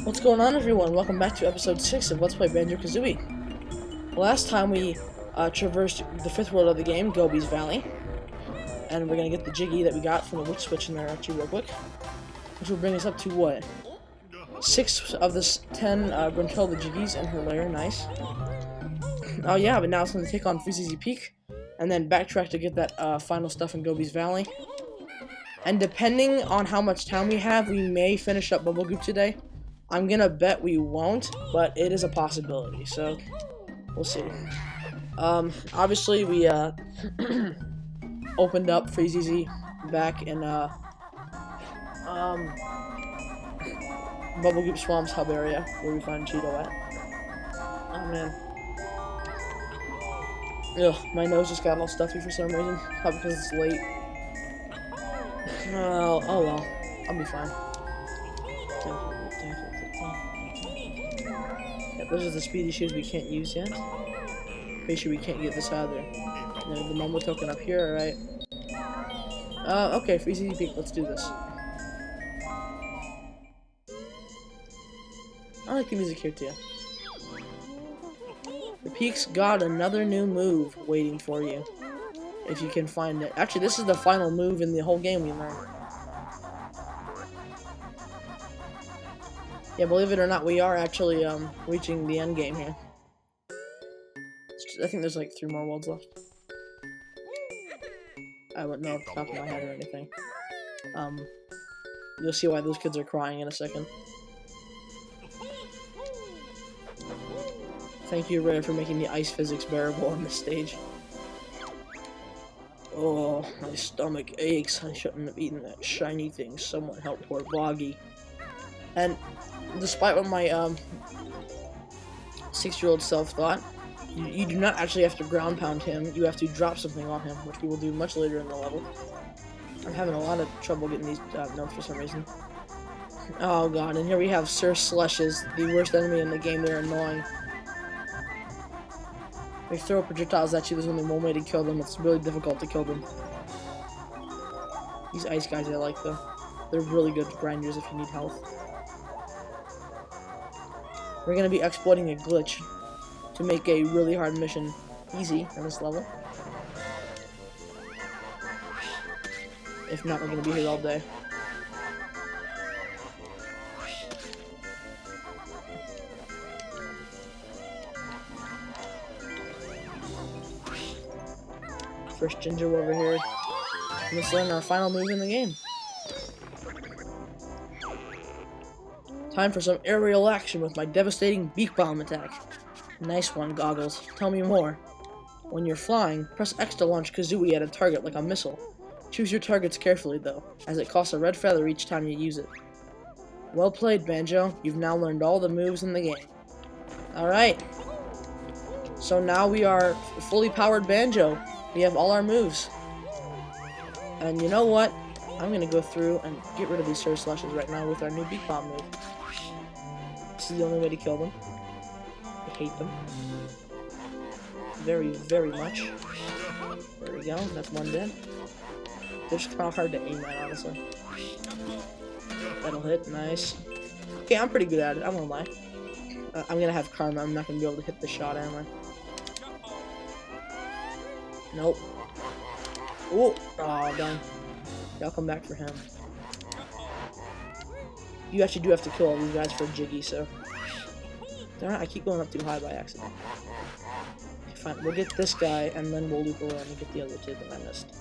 What's going on, everyone? Welcome back to episode 6 of Let's Play Banjo Kazooie. Last time we traversed the 5th world of the game, Gobi's Valley. And we're gonna get the Jiggy that we got from the witch switch in there actually real quick. Which will bring us up to what? 6 of the 10 Gruntilda Jiggies in her lair, nice. Oh yeah, but now it's gonna take on Freezeeezy Peak. And then backtrack to get that final stuff in Gobi's Valley. And depending on how much time we have, we may finish up Bubble Goop today. I'm gonna bet we won't, but it is a possibility, so we'll see. Obviously we opened up Freezeeezy back in Bubble Goop Swamp's hub area where we find Cheeto at. Oh man. Ugh, my nose just got all stuffy for some reason. Probably because it's late. Oh well. I'll be fine. Yep, those are the speedy shoes we can't use yet. Pretty sure we can't get this either. The Momo token up here, alright. Okay, Freezeeezy Peak, let's do this. I like the music here too. The Peak's got another new move waiting for you. If you can find it. Actually, this is the final move in the whole game we learned. Yeah, believe it or not, we are actually reaching the end game here. I think there's like 3 more worlds left. I wouldn't know off the top of my head or anything. You'll see why those kids are crying in a second. Thank you, Rare, for making the ice physics bearable on this stage. Oh, my stomach aches. I shouldn't have eaten that shiny thing. Someone help poor Boggy. And despite what my 6-year-old self thought, you do not actually have to ground pound him. You have to drop something on him, which we will do much later in the level. I'm having a lot of trouble getting these notes for some reason. Oh god, and here we have Sir Slushes, the worst enemy in the game. They're annoying. They throw projectiles at you. There's only one way to kill them. It's really difficult to kill them. These ice guys I like though. They're really good grinders if you need health. We're going to be exploiting a glitch to make a really hard mission easy in this level. If not, we're going to be here all day. First Ginger over here. Let's learn our final move in the game. Time for some aerial action with my devastating beak bomb attack. Nice one, Goggles. Tell me more. When you're flying, press X to launch Kazooie at a target like a missile. Choose your targets carefully, though, as it costs a red feather each time you use it. Well played, Banjo. You've now learned all the moves in the game. Alright. So now we are fully powered Banjo. We have all our moves. And you know what? I'm gonna go through and get rid of these Sir Slushes right now with our new beak bomb move. This is the only way to kill them. I hate them. Very, very much. There we go, that's one dead. They're just kind of hard to aim at, honestly. That'll hit, nice. Okay, I'm pretty good at it, I won't lie. I'm gonna have karma, I'm not gonna be able to hit the shot, am I? Nope. Oh, done. I'll come back for him. You actually do have to kill all these guys for a Jiggy, so... Darn it, I keep going up too high by accident. Okay, fine, we'll get this guy, and then we'll loop around and get the other two that I missed.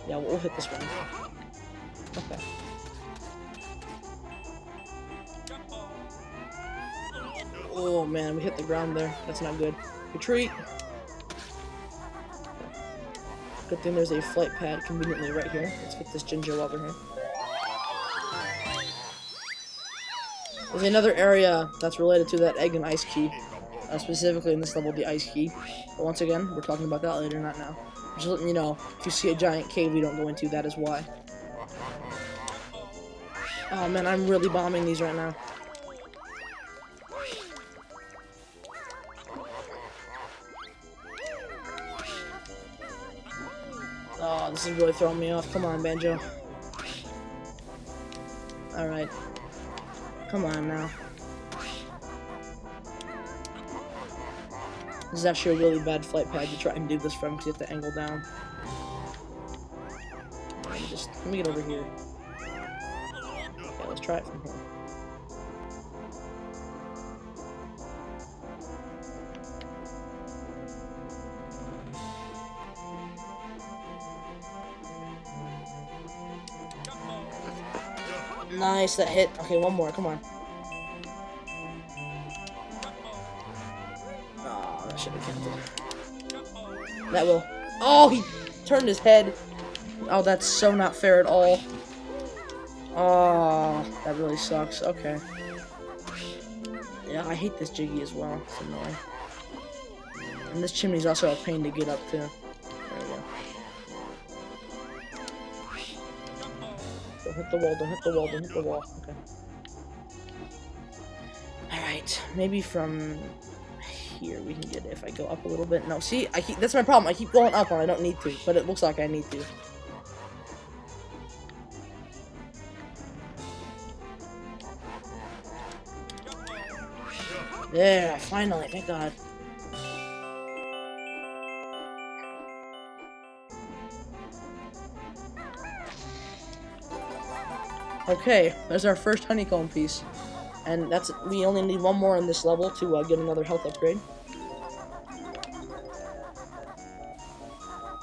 Yeah, we'll hit this one. Okay. Oh man, we hit the ground there. That's not good. Retreat! Good thing there's a flight pad conveniently right here. Let's get this Ginger over here. There's another area that's related to that egg and ice key. Specifically in this level, the ice key. But once again, we're talking about that later, not now. Just letting you know, if you see a giant cave we don't go into, that is why. Oh man, I'm really bombing these right now. Oh, this is really throwing me off. Come on, Banjo. Alright. Come on now. This is actually a really bad flight pad to try and do this from because you have to angle down. Let me get over here. Okay, let's try it from here. Nice, that hit. Okay, one more, come on. Oh, that should have counted. That will. Oh, he turned his head. Oh, that's so not fair at all. Oh, that really sucks. Okay. Yeah, I hate this Jiggy as well. It's annoying. And this chimney's also a pain to get up to. There we go. Don't hit the wall, don't hit the wall, don't hit the wall. Okay. Alright, maybe from here we can get it if I go up a little bit. No, see, that's my problem. I keep going up when I don't need to, but it looks like I need to. There, finally, thank God. Okay, there's our first honeycomb piece. And we only need one more on this level to get another health upgrade.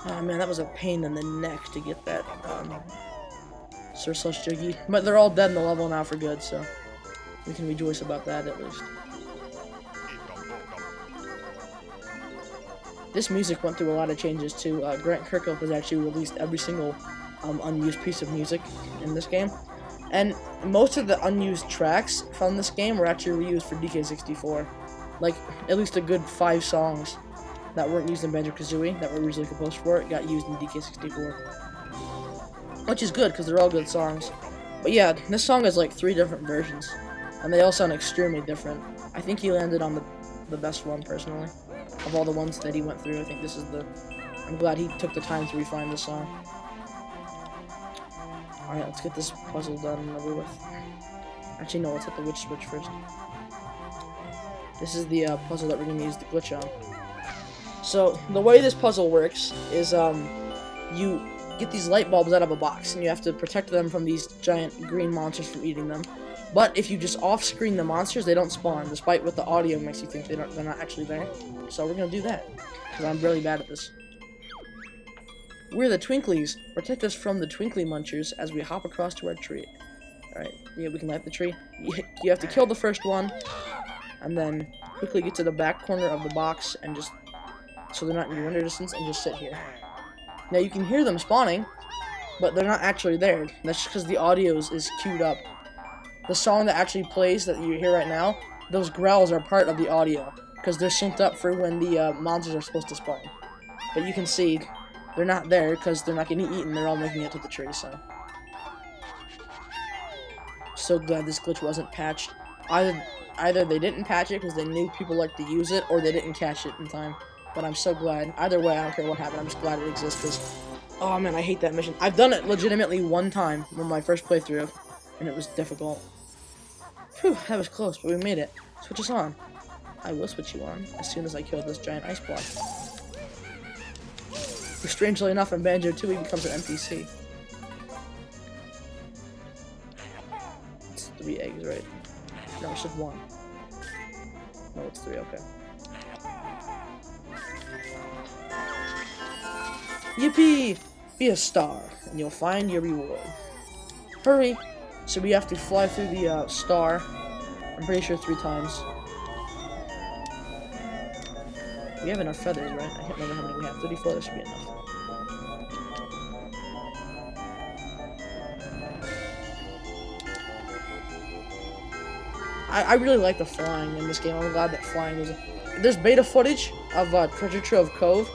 Oh man, that was a pain in the neck to get that Sir Slush Jiggy. But they're all dead in the level now for good, so we can rejoice about that at least. This music went through a lot of changes too. Grant Kirkhope has actually released every single unused piece of music in this game. And most of the unused tracks from this game were actually reused for DK64. Like, at least a good 5 songs that weren't used in Banjo-Kazooie, that were originally composed for it, got used in DK64. Which is good, because they're all good songs. But yeah, this song has like 3 different versions. And they all sound extremely different. I think he landed on the best one, personally. Of all the ones that he went through, I think this is I'm glad he took the time to refine this song. Alright, let's get this puzzle done and over with. Actually, no, let's hit the witch switch first. This is the puzzle that we're going to use the glitch on. So, the way this puzzle works is, you get these light bulbs out of a box, and you have to protect them from these giant green monsters from eating them. But if you just off-screen the monsters, they don't spawn, despite what the audio makes you think they're not actually there. So we're going to do that, because I'm really bad at this. We're the Twinklies. Protect us from the Twinkly Munchers as we hop across to our tree. Alright, yeah, we can light the tree. You have to kill the first one, and then quickly get to the back corner of the box, and just, so they're not in your render distance, and just sit here. Now you can hear them spawning, but they're not actually there. That's just because the audio is queued up. The song that actually plays that you hear right now, those growls are part of the audio, because they're synced up for when the monsters are supposed to spawn. But you can see they're not there because they're not getting eaten. They're all making it to the tree. So glad this glitch wasn't patched. Either they didn't patch it because they knew people like to use it, or they didn't catch it in time. But I'm so glad. Either way, I don't care what happened. I'm just glad it exists because, oh man, I hate that mission. I've done it legitimately one time on my first playthrough, and it was difficult. Phew, that was close, but we made it. Switch us on. I will switch you on as soon as I kill this giant ice block. Strangely enough, in Banjo 2, he becomes an NPC. It's 3 eggs, right? No, it's just 1. No, it's 3, okay. Yippee! Be a star, and you'll find your reward. Hurry! So we have to fly through the star. I'm pretty sure 3 times. We have enough feathers, right? I can't remember how many we have. 34, that should be enough. I really like the flying in this game. I'm glad that flying was... There's beta footage of Treasure Trove Cove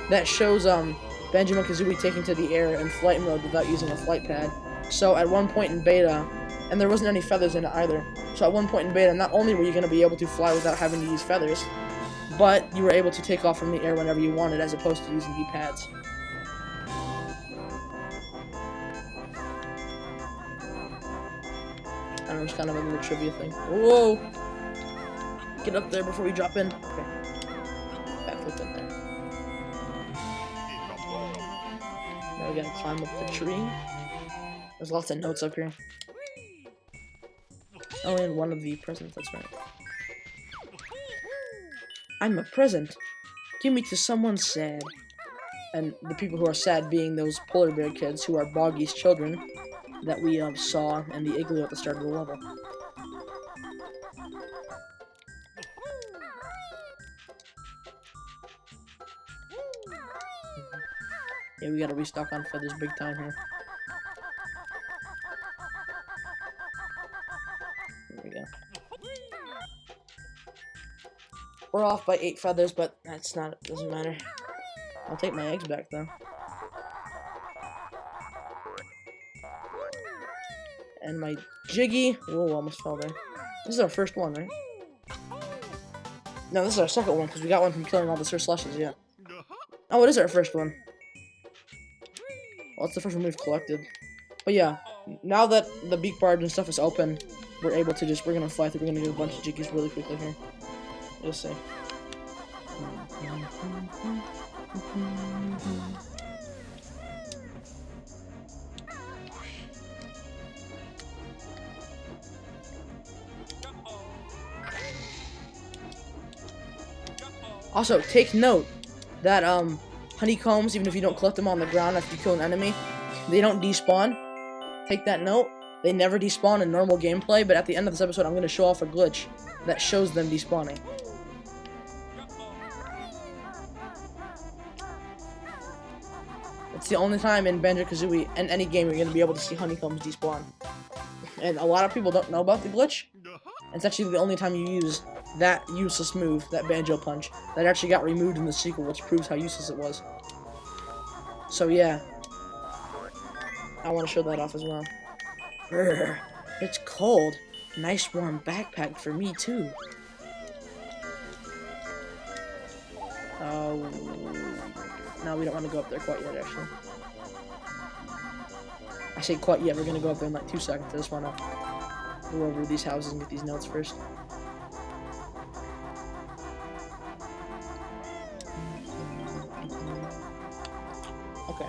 that shows Banjo and Kazooie taking to the air in flight mode without using a flight pad. So at one point in beta, and there wasn't any feathers in it either, so at one point in beta, not only were you going to be able to fly without having to use feathers, but you were able to take off from the air whenever you wanted, as opposed to using D-pads. I don't know, it's kind of a little trivia thing. Whoa! Get up there before we drop in. Okay. flip in there. Now we gotta climb up the tree. There's lots of notes up here. Oh, and one of the presents, that's right. I'm a present. Give me to someone sad. And the people who are sad being those polar bear kids who are Boggy's children that we saw in the igloo at the start of the level. Yeah, we gotta restock on feathers big time here. There we go. We're off by 8 feathers, but that's not, doesn't matter. I'll take my eggs back though. And my Jiggy, whoa, almost fell there. This is our first one, right? No, this is our second one, because we got one from killing all the Sir Slushes, yeah. Oh, it is our first one. Well, it's the first one we've collected. But yeah, now that the beak barge and stuff is open, we're able to just, we're gonna fly through, we're gonna get a bunch of Jiggies really quickly here. You'll see. Also, take note that honeycombs, even if you don't collect them on the ground after you kill an enemy, they don't despawn. Take that note. They never despawn in normal gameplay, but at the end of this episode, I'm going to show off a glitch that shows them despawning. It's the only time in Banjo-Kazooie, in any game, you're going to be able to see honeycombs despawn. And a lot of people don't know about the glitch. It's actually the only time you use that useless move, that Banjo punch, that actually got removed in the sequel, which proves how useless it was. So yeah, I want to show that off as well. Brr, it's cold. Nice warm backpack for me too. Oh, no, we don't want to go up there quite yet, actually. I say quite yet, we're going to go up there in like 2 seconds. I just want to go over these houses and get these notes first. Okay.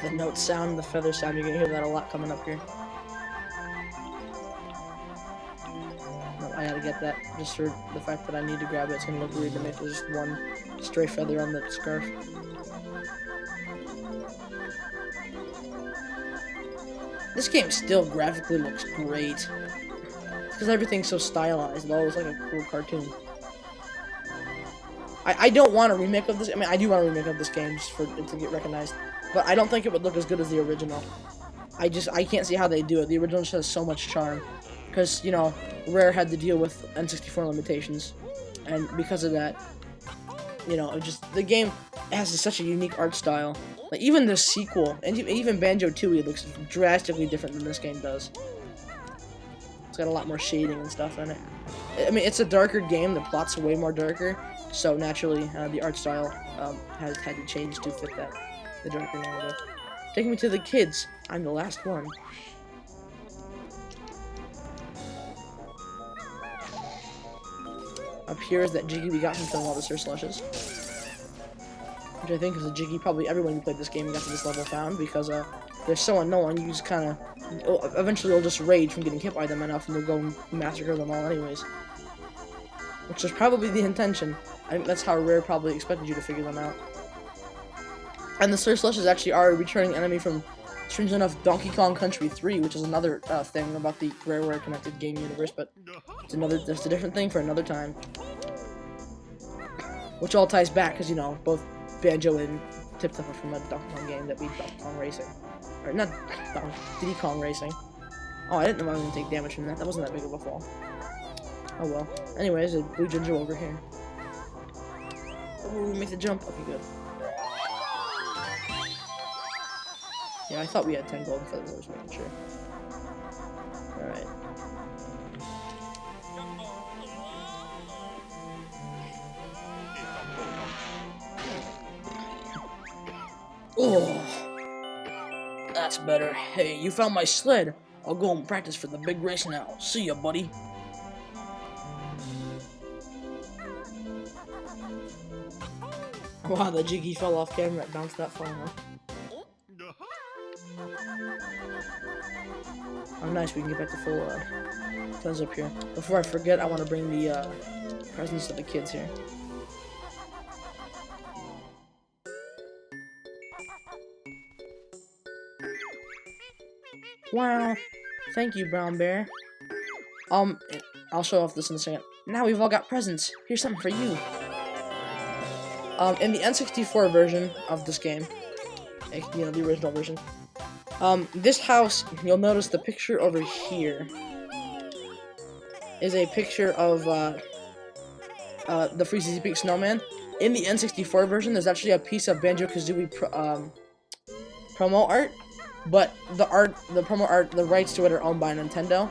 The note sound, the feather sound, you're gonna hear that a lot coming up here. No, I gotta get that, just for the fact that I need to grab it. It's gonna look weird to me if there's just one stray feather on the scarf. This game still graphically looks great. Because everything's so stylized, it always like a cool cartoon. I don't want a remake of this. I mean, I do want a remake of this game just for it to get recognized. But I don't think it would look as good as the original. I can't see how they do it. The original just has so much charm. Because, you know, Rare had to deal with N64 limitations. And because of that, you know, the game has such a unique art style. Like, even the sequel, and even Banjo-Tooie looks drastically different than this game does. It's got a lot more shading and stuff in it. I mean, it's a darker game. The plot's way more darker. So, naturally, the art style has had to change to fit that. The darker narrative. Take me to the kids. I'm the last one. Up here is that Jiggy we got from killing all the Sir Slushes. Which I think is a Jiggy probably everyone who played this game and got to this level found, because they're so annoying, you just kinda... Eventually you'll just rage from getting hit by them enough and you'll go and massacre them all anyways. Which is probably the intention. I think that's how Rare probably expected you to figure them out. And the Sir Slushes actually are a returning enemy from, strangely enough, Donkey Kong Country 3, which is another thing about the Rareware connected game universe, but it's just a different thing for another time. Which all ties back, because, you know, both Banjo and Tip Top are from a Donkey Kong game that beat Donkey Kong Racing. Or, not Diddy Kong Racing. Oh, I didn't know I was going to take damage from that. That wasn't that big of a fall. Oh well. Anyways, a blue ginger over here. Ooh, make the jump. Okay, good. Yeah, I thought we had 10 golden feathers, I was making sure. Alright. better. Hey, you found my sled. I'll go and practice for the big race now. See ya, buddy. Wow, the Jiggy fell off camera. It bounced that far, huh? Oh, nice. We can get back to full close up here. Before I forget, I want to bring the presents to the kids here. Wow. Thank you, Brown Bear. I'll show off this in a second. Now we've all got presents. Here's something for you. In the N64 version of this game, you know, the original version, this house, you'll notice the picture over here is a picture of, the Freezeeezy Big Snowman. In the N64 version, there's actually a piece of Banjo Kazooie promo art, but the promo art, the rights to it are owned by Nintendo.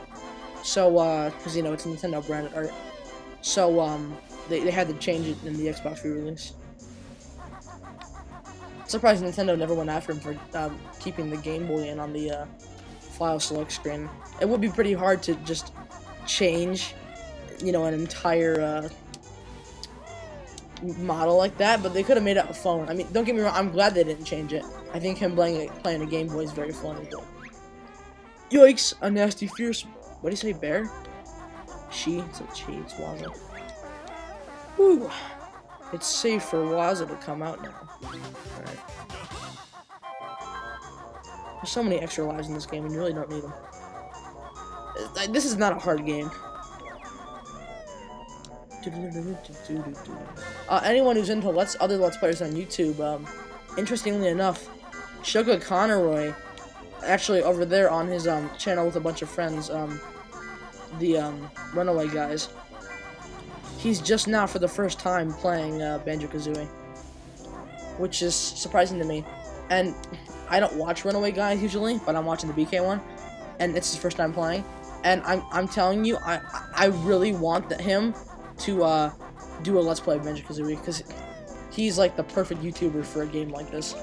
So, because, you know, it's Nintendo branded art. So, they had to change it in the Xbox re-release. Surprised Nintendo never went after him for keeping the Game Boy in on the file select screen. It would be pretty hard to just change, you know, an entire model like that, but they could have made it a phone. I mean, don't get me wrong, I'm glad they didn't change it. I think him playing a Game Boy is very funny, but... Yikes! A nasty, fierce... What do you say, bear? She? It's a she, it's Waza. Woo! It's safe for Waza to come out now. Alright. There's so many extra lives in this game, and you really don't need them. This is not a hard game. Anyone who's into other Let's Players on YouTube, interestingly enough, Sugar Conroy, actually over there on his channel with a bunch of friends, the Runaway guys, he's just now for the first time playing Banjo Kazooie, which is surprising to me. And I don't watch Runaway guys usually, but I'm watching the BK one, and it's his first time playing. And I'm telling you, I really want him to do a Let's Play of Banjo Kazooie, because he's like the perfect YouTuber for a game like this.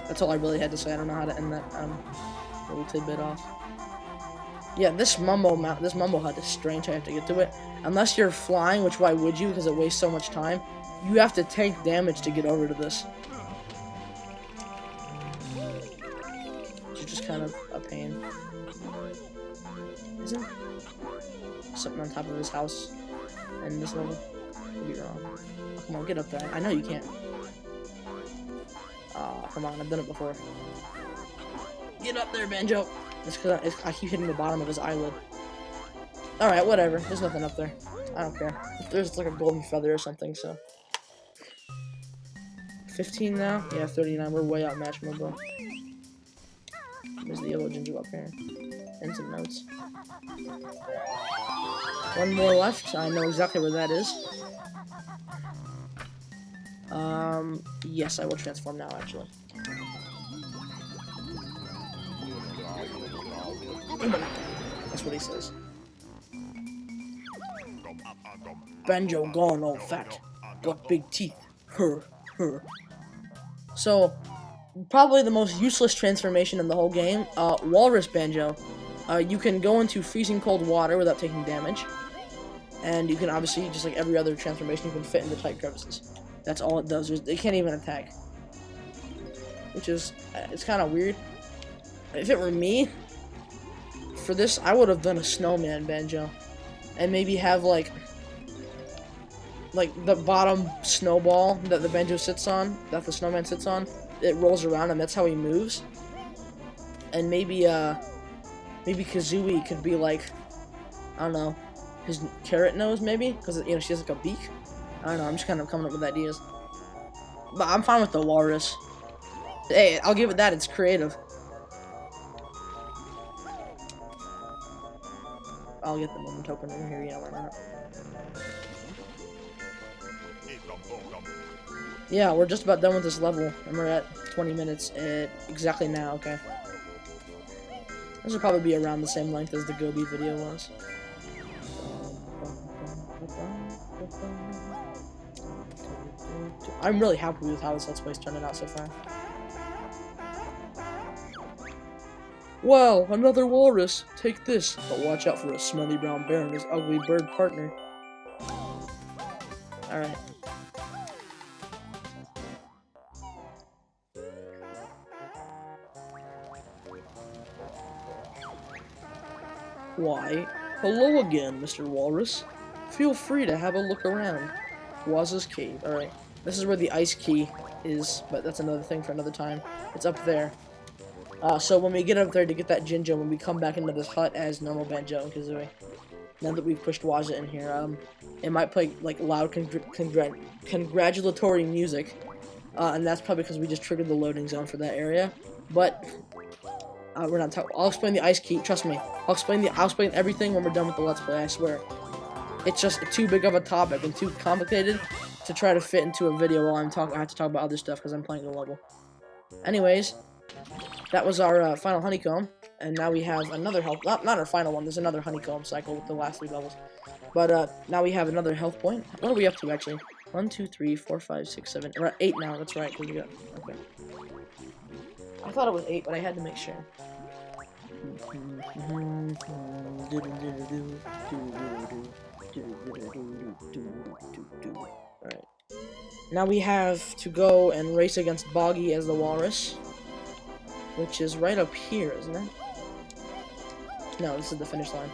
That's all I really had to say. I don't know how to end that little tidbit off. Yeah, this Mumbo Hut is strange. I have to get to it. Unless you're flying, which why would you? Because it wastes so much time. You have to take damage to get over to this. Which is just kind of a pain. Isn't something on top of his house in this level? Could be wrong. Oh, come on, get up there. I know you can't. Oh, come on, I've done it before. Get up there, Banjo! It's because I keep hitting the bottom of his eyelid. Alright, whatever. There's nothing up there. I don't care. If there's like a golden feather or something, so. 15 now? Yeah, 39. We're way outmatched, Mumbo. There's the yellow ginger up here. And some notes. One more left. I know exactly where that is. Yes, I will transform now, actually. That's what he says. Banjo gone all fat. Got big teeth. Her. So, probably the most useless transformation in the whole game, Walrus Banjo. You can go into freezing cold water without taking damage. And you can obviously, just like every other transformation, you can fit into tight crevices. That's all it does. It can't even attack. Which is, it's kind of weird. If it were me, for this, I would have done a snowman Banjo. And maybe have, like the bottom snowball that the Banjo sits on, that the snowman sits on, it rolls around and that's how he moves. And maybe Kazooie could be like, I don't know, his carrot nose maybe? Because, you know, she has like a beak. I don't know, I'm just kind of coming up with ideas. But I'm fine with the walrus. Hey, I'll give it that, it's creative. I'll get the moment token in here, yeah, why not? Yeah, we're just about done with this level, and we're at 20 minutes exactly now, okay. This will probably be around the same length as the Gobi video was. I'm really happy with how this Let's Play's turning out so far. Wow, another walrus! Take this, but watch out for a smelly brown bear and his ugly bird partner. Alright. Why, hello again, Mr. Walrus. Feel free to have a look around. Waza's Cave. Alright. This is where the ice key is, but that's another thing for another time. It's up there. So when we get up there to get that Jinjo, when we come back into this hut as normal Banjo and Kazooie, now that we've pushed Waza in here, it might play, like, loud congratulatory music, and that's probably because we just triggered the loading zone for that area, but, we're not talking. I'll explain the ice key, trust me. I'll explain everything when we're done with the Let's Play, I swear. It's just too big of a topic and too complicated to try to fit into a video while I have to talk about other stuff because I'm playing the level. Anyways, that was our final honeycomb, and now we have another health. Not our final one. There's another honeycomb cycle with the last 3 levels, but now we have another health point. What are we up to actually? 1, 2, 3, 4, 5, 6, 7. We're at 8 now. That's right. We got okay. I thought it was 8, but I had to make sure. Alright. Now we have to go and race against Boggy as the walrus, which is right up here, isn't it? No, this is the finish line.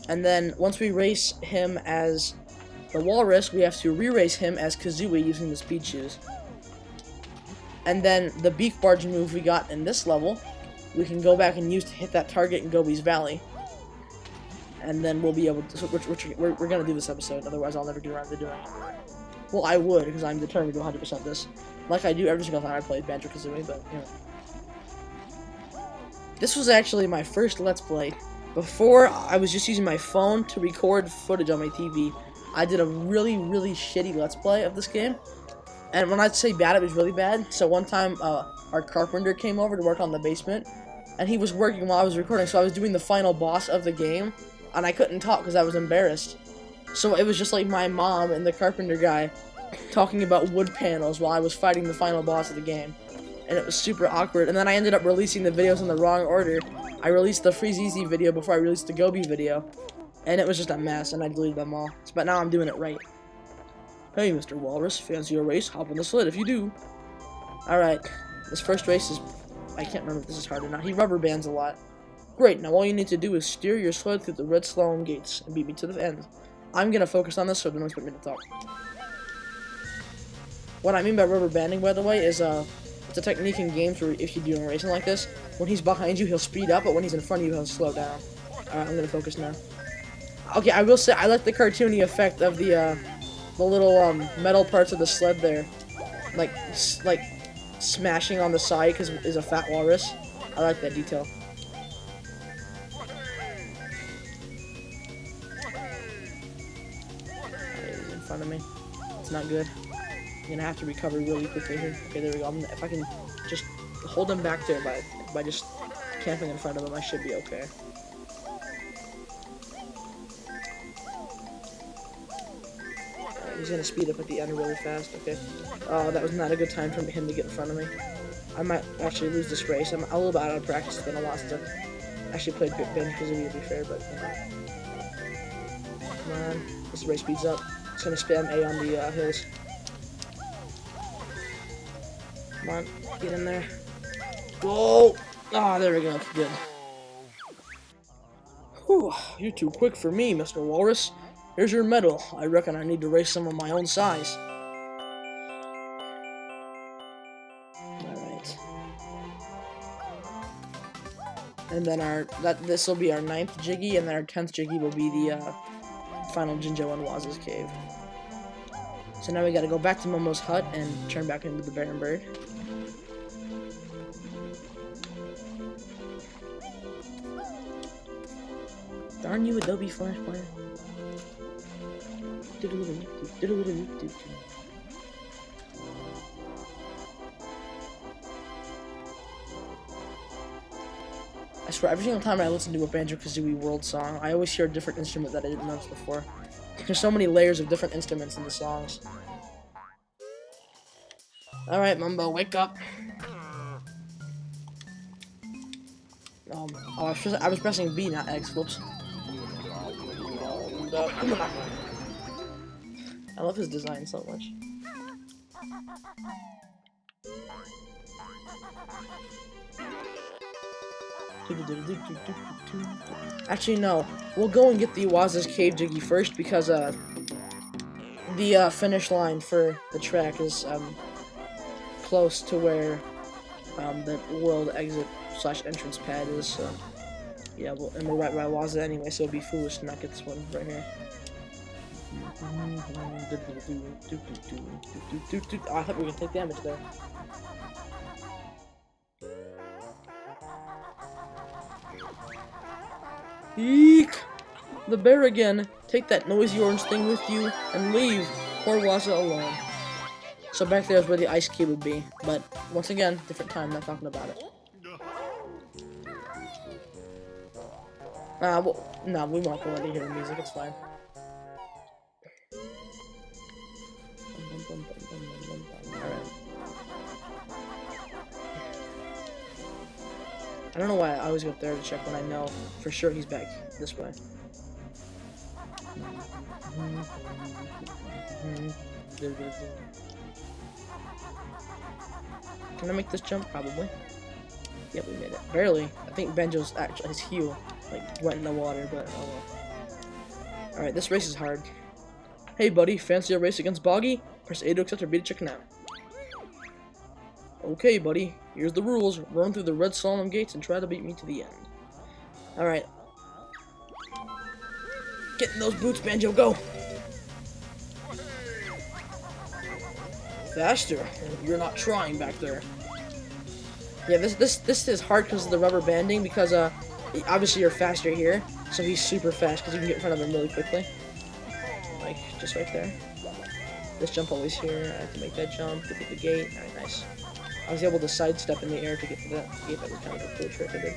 And then, once we race him as the walrus, we have to re-race him as Kazooie using the speed shoes. And then, the beak barge move we got in this level, we can go back and use to hit that target in Gobi's Valley. And then we'll be able to, we're gonna do this episode, otherwise I'll never get around to doing it. Well, I would, because I'm determined to 100% this. Like I do every single time I played Banjo Kazooie, but, you know. This was actually my first Let's Play. Before, I was just using my phone to record footage on my TV. I did a really, really shitty Let's Play of this game. And when I say bad, it was really bad. So one time, our carpenter came over to work on the basement, and he was working while I was recording, so I was doing the final boss of the game, and I couldn't talk because I was embarrassed. So it was just like my mom and the carpenter guy talking about wood panels while I was fighting the final boss of the game. And it was super awkward, and then I ended up releasing the videos in the wrong order. I released the Freezeeezy video before I released the Gobi video, and it was just a mess, and I deleted them all. But now I'm doing it right. Hey, Mr. Walrus, fancy a race? Hop on the sled if you do. Alright, this first race is... I can't remember if this is hard or not. He rubber bands a lot. Great, now all you need to do is steer your sled through the red slalom gates and beat me to the end. I'm gonna focus on this, so don't expect me to talk. What I mean by rubber banding, by the way, is it's a technique in games where if you're doing racing like this, when he's behind you, he'll speed up, but when he's in front of you, he'll slow down. Alright, I'm gonna focus now. Okay, I will say, I like the cartoony effect of the little, metal parts of the sled there. Like smashing on the side because it's a fat walrus. I like that detail. He's in front of me. It's not good. I'm gonna have to recover really quickly here. Okay, there we go. If I can just hold him back there by just camping in front of him, I should be okay. He's gonna speed up at the end really fast, okay. That was not a good time for him to get in front of me. I might actually lose this race. I'm a little bit out of practice. It's been a lot since I've actually played Banjo Kazooie, to be fair, but, you know. Come on. This race speeds up. It's gonna spam A on the hills. Come on, get in there. Go! Ah, there we go. Good. Whew, you're too quick for me, Mr. Walrus. Here's your medal. I reckon I need to race some of my own size. Alright. And then this will be our 9th Jiggy, and then our 10th Jiggy will be the final Jinjo in Waza's Cave. So now we gotta go back to Momo's hut and turn back into the Bear and Bird. Darn you, Adobe Flash Player. I swear, every single time I listen to a Banjo Kazooie World song, I always hear a different instrument that I didn't notice before. There's so many layers of different instruments in the songs. Alright, Mumbo, wake up. I was pressing B, not X. Whoops. Come on. I love his design so much. Actually, no. We'll go and get the Waza's Cave Jiggy first because the finish line for the track is close to where the world exit / entrance pad is. So yeah, and we're right by Waza anyway, so it'd be foolish to not get this one right here. Oh, I thought we were gonna take damage there. Eek! The bear again. Take that noisy orange thing with you and leave poor Waza alone. So back there is where the ice cube would be, but once again, different time, not talking about it. Well, no, we won't go into hear the music, it's fine. Alright. I don't know why I always go up there to check when I know for sure he's back this way. Can I make this jump? Probably. Yep, we made it. Barely. I think Banjo's actually, his heel, like, went in the water, but oh well. Alright, this race is hard. Hey buddy, fancy a race against Boggy? Press A to accept or B to check now. Okay buddy, here's the rules. Run through the red slalom gates and try to beat me to the end. Alright. Get in those boots, Banjo, go! Faster. You're not trying back there. Yeah, this is hard because of the rubber banding, because obviously you're faster here, so he's super fast because you can get in front of him really quickly. Like, just right there. This jump always here. I have to make that jump, get through the gate. Alright, nice. I was able to sidestep in the air to get to that gate. That was kind of a cool trick I did.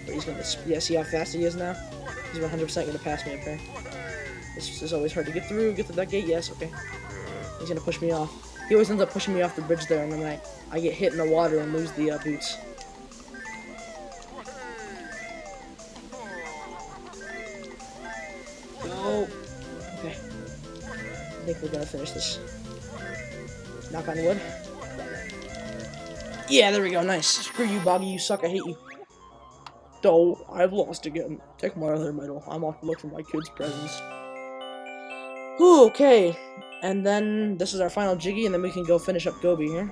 But he's gonna, yeah, see how fast he is now? He's 100% gonna pass me up here. This is always hard to get through. Get to that gate, yes, okay. He's gonna push me off. He always ends up pushing me off the bridge there, and then I get hit in the water and lose the boots. Go. Okay. I think we're gonna finish this. Knock on wood. Yeah, there we go. Nice. Screw you, Bobby. You suck. I hate you. Oh, I've lost again. Take my other medal. I'm off to look for my kids' presents. Ooh, okay. And then this is our final Jiggy, and then we can go finish up Gobi here.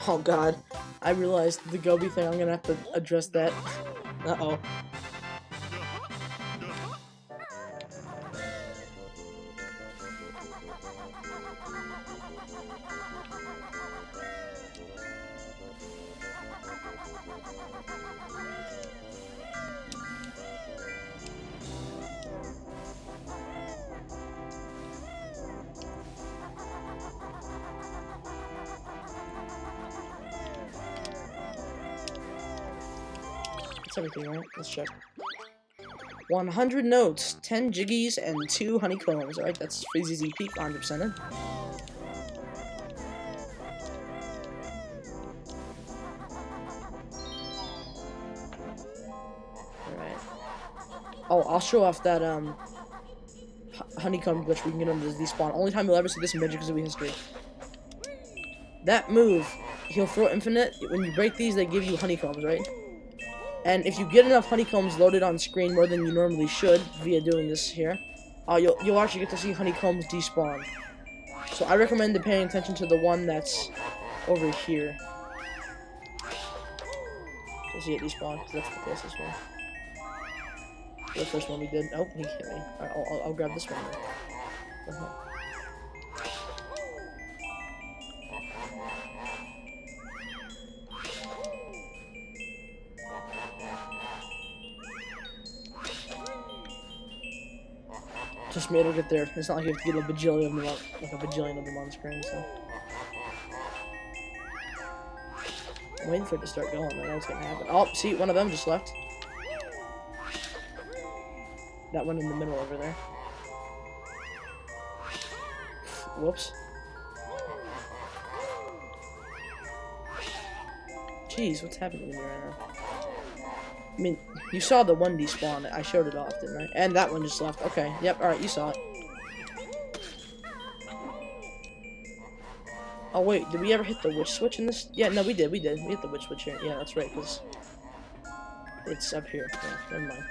Oh god. I realized the Gobi thing. I'm gonna have to address that. Uh-oh. Everything right? Let's check. 100 notes, 10 jiggies, and 2 honeycombs. Alright, that's Freezeeezy peak, 100%ed. Alright. Oh, I'll show off that honeycomb glitch we can get on the despawn. Only time you'll ever see this in Banjo Kazooie history. That move, he'll throw infinite. When you break these, they give you honeycombs, right? And if you get enough honeycombs loaded on screen more than you normally should via doing this here, you'll actually get to see honeycombs despawn. So I recommend paying attention to the one that's over here. To see it despawn, because that's the closest one. The first one we did. Oh, he hit me. Alright, I'll grab this one. Just made her get there. It's not like you have to get a bajillion of them on, like a bajillion of them on screen, so. I'm waiting for it to start going. I know what's gonna happen. Oh, see, one of them just left. That one in the middle over there. Whoops. Jeez, what's happening to me right now? I mean, you saw the 1D spawn. I showed it off, didn't I? And that one just left. Okay, yep, alright, you saw it. Oh, wait, did we ever hit the witch switch in this? Yeah, no, we did. We hit the witch switch here. Yeah, that's right, because it's up here. Yeah, never mind.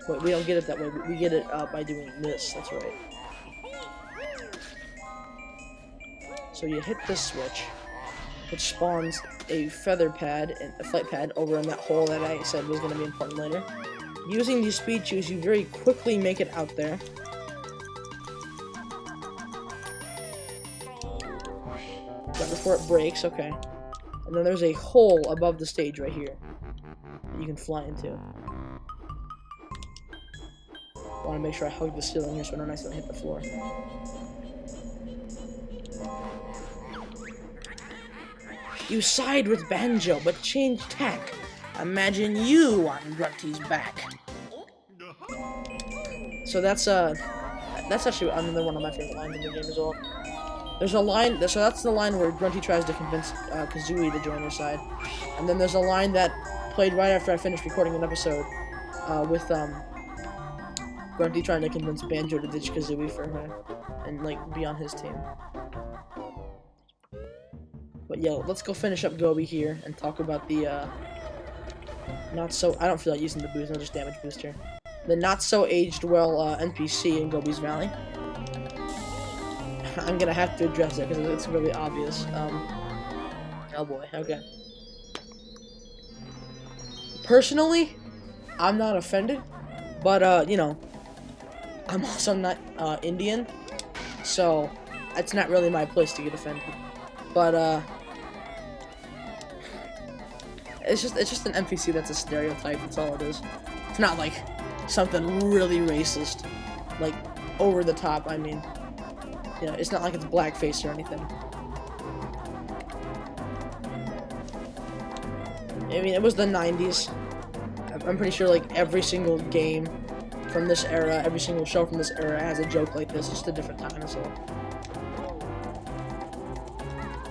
Wait, we don't get it that way. We get it by doing this. That's right. So you hit this switch, which spawns a feather pad and a flight pad over in that hole that I said was going to be important later. Using these speed shoes, you very quickly make it out there. Right before it breaks, okay. And then there's a hole above the stage right here that you can fly into. I want to make sure I hug the ceiling here so I don't accidentally hit the floor. You side with Banjo, but change tack. Imagine you on Grunty's back. So that's actually another one of my favorite lines in the game as well. There's a line, so that's the line where Grunty tries to convince Kazooie to join her side. And then there's a line that played right after I finished recording an episode with Grunty trying to convince Banjo to ditch Kazooie for her and like be on his team. But yo, let's go finish up Gobi here and talk about the not so. I don't feel like using the boost. I'll just damage boost here. The not so aged well NPC in Gobi's Valley. I'm gonna have to address it because it's really obvious. Oh boy. Okay. Personally, I'm not offended, but you know, I'm also not Indian, so it's not really my place to get offended. But it's just an NPC that's a stereotype. That's all it is. It's not like something really racist, like over the top. I mean, you know, it's not like it's blackface or anything. I mean, it was the 90s. I'm pretty sure like every single game from this era, every single show from this era has a joke like this. It's just a different time, so.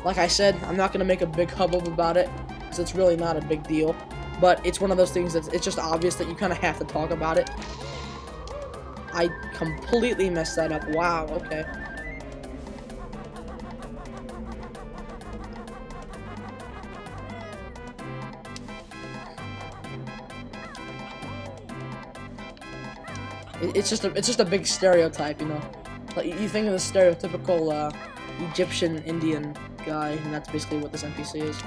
Like I said, I'm not gonna make a big hubbub about it, because it's really not a big deal. But it's one of those things it's just obvious that you kind of have to talk about it. I completely messed that up. Wow, okay. It's just a big stereotype, you know. Like you think of the stereotypical Egyptian Indian guy, and that's basically what this NPC is.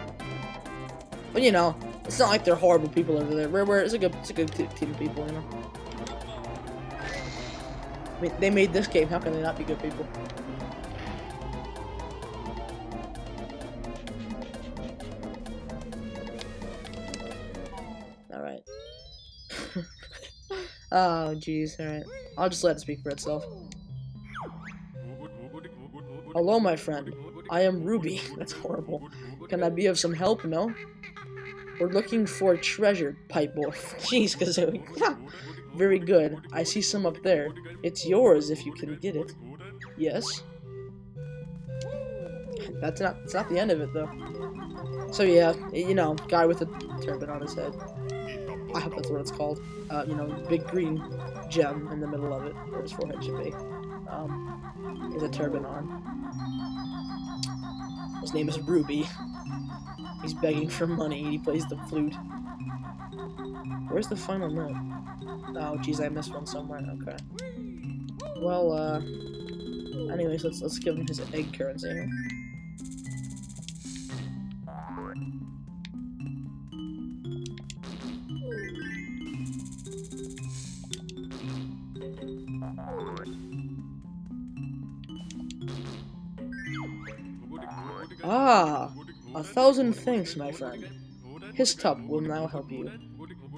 But you know, it's not like they're horrible people over there. It's a good team of people, you know. I mean, they made this game. How can they not be good people? All right. Oh, jeez. All right. I'll just let it speak for itself. Hello, my friend. I am Ruby. That's horrible. Can I be of some help? No? We're looking for treasure, pipe boy. Jeez, Kazooie. Very good. I see some up there. It's yours if you can get it. Yes? It's not the end of it, though. So yeah, you know, guy with a turban on his head. I hope that's what it's called. You know, big green gem in the middle of it, where his forehead should be. With a turban on. His name is Ruby. He's begging for money. He plays the flute. Where's the final note? Oh, geez, I missed one somewhere. Okay. Well, anyways, let's give him his egg currency here. Ah, 1,000 thanks, my friend. His tub will now help you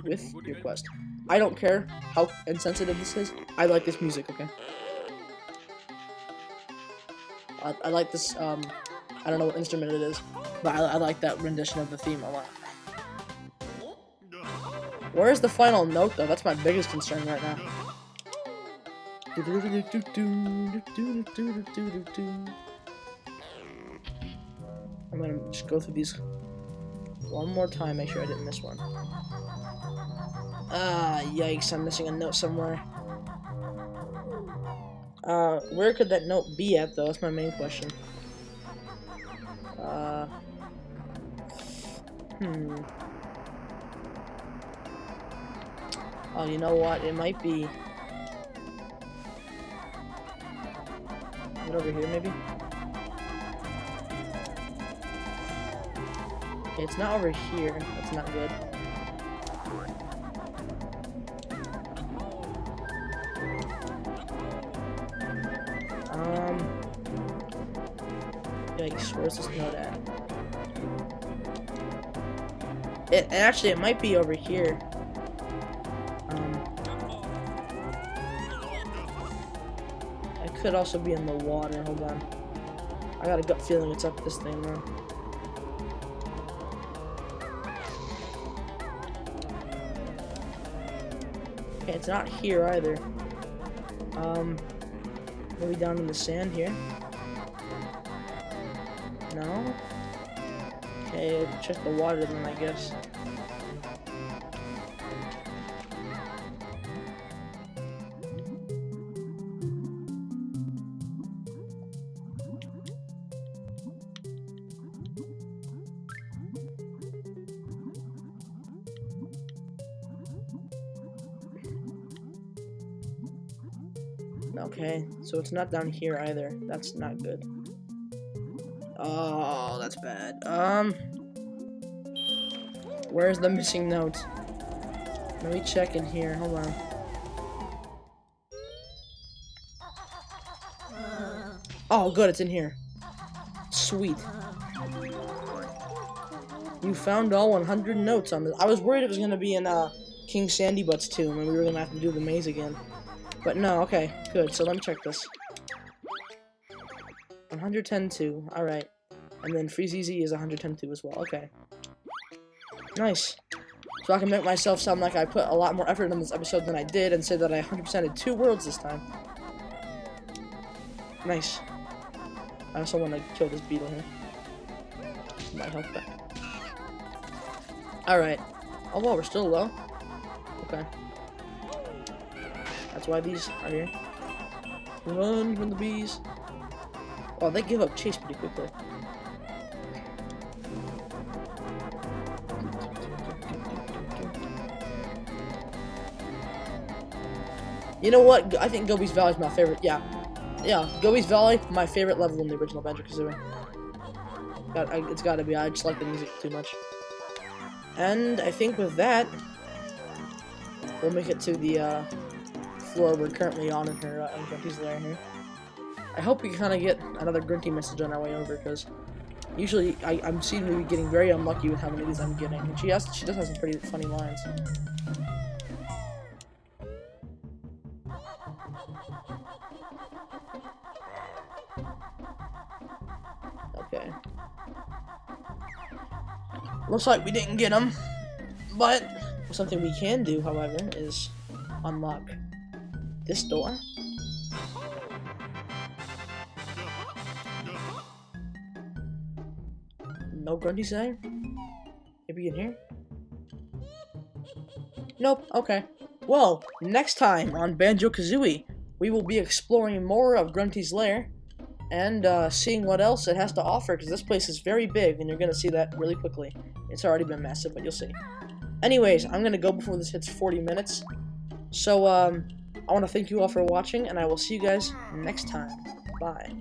with your quest. I don't care how insensitive this is. I like this music, okay? I like this, I don't know what instrument it is, but I like that rendition of the theme a lot. Where's the final note, though? That's my biggest concern right now. I'm gonna just go through these one more time, make sure I didn't miss one. Ah, yikes, I'm missing a note somewhere. Where could that note be at, though? That's my main question. Oh, you know what? It might be... Is it over here, maybe? Okay, it's not over here. That's not good. Yikes, where's this note at? Actually, it might be over here. It could also be in the water. Hold on. I got a gut feeling it's up this thing, though. Okay, it's not here either. Maybe down in the sand here. No? Okay, check the water then, I guess. Okay, so it's not down here either. That's not good. Oh, that's bad. Where's the missing note? Let me check in here. Hold on. Oh, good, it's in here. Sweet. You found all 100 notes on this. I was worried it was gonna be in King Sandybutt's tomb, and we were gonna have to do the maze again. But no, okay, good. So let me check this. 110 too. All right. And then Freezeeezy is 110 too as well. Okay. Nice. So I can make myself sound like I put a lot more effort in this episode than I did, and say that I 100%ed 2 worlds this time. Nice. I also want to kill this beetle here. Might help that. All right. Oh well, we're still low. Okay. That's why these are here. Run from the bees. Oh, they give up chase pretty quickly. You know what? I think Gobi's Valley is my favorite. Yeah, Gobi's Valley, my favorite level in the original Banjo Kazooie. It's got to be. I just like the music too much. And I think with that, we'll make it to the floor we're currently on in her Grunty's lair here. I hope we kind of get another Grunty message on our way over, because usually I'm seeing me getting very unlucky with how many of these I'm getting. And she does have some pretty funny lines. Okay. Looks like we didn't get them, but something we can do, however, is unlock this door. No Grunty's there? Maybe in here? Nope, okay. Well, next time on Banjo Kazooie, we will be exploring more of Grunty's lair and seeing what else it has to offer, because this place is very big and you're gonna see that really quickly. It's already been massive, but you'll see. Anyways, I'm gonna go before this hits 40 minutes. So, I want to thank you all for watching, and I will see you guys next time. Bye.